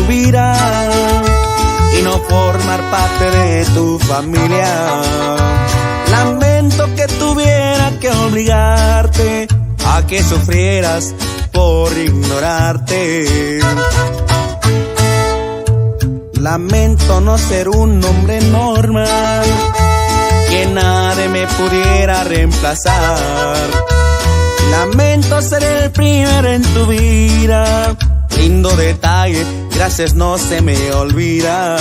tu vida y no formar parte de tu familia. Lamento que tuviera que obligarte a que sufrieras por ignorarte. Lamento no ser un hombre normal, que nadie me pudiera reemplazar. Lamento ser el primero en tu vida, lindo detalle, gracias no se me olvida.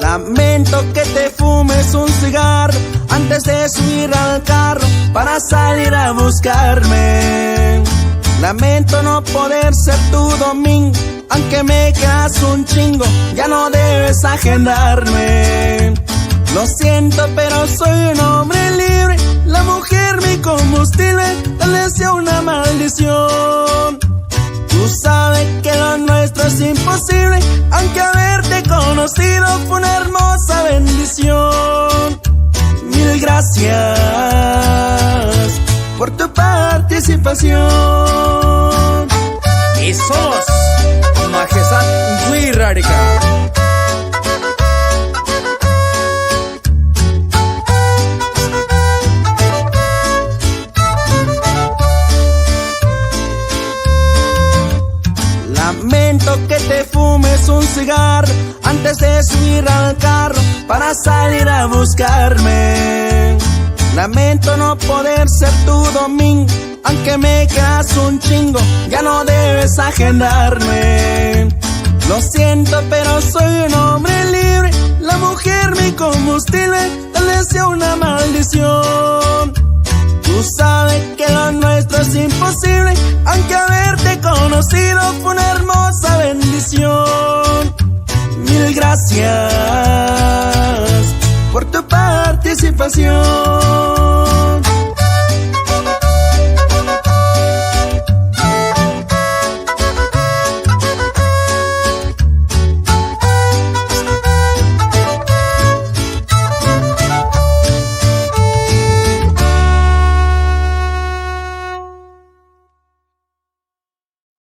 Lamento que te fumes un cigarro antes de subir al carro para salir a buscarme. Lamento no poder ser tu domingo, aunque me quedas un chingo, ya no debes agendarme. Lo siento, pero soy un hombre libre, la mujer mi combustible, tal vez sea una maldición. Tú sabes que lo nuestro es imposible, aunque haberte conocido fue una hermosa bendición. Mil gracias por tu participación. Y somos Majestad Wirrárica. Lamento que te fumes un cigarro antes de subir al carro para salir a buscarme. Lamento no poder ser tu domingo, aunque me quedas un chingo, ya no debes agendarme. Lo siento, pero soy un hombre libre, la mujer mi combustible, tal vez sea una maldición. Tú sabes que lo nuestro es imposible, aunque haberte conocido fue una hermosa bendición. Mil gracias por tu participación.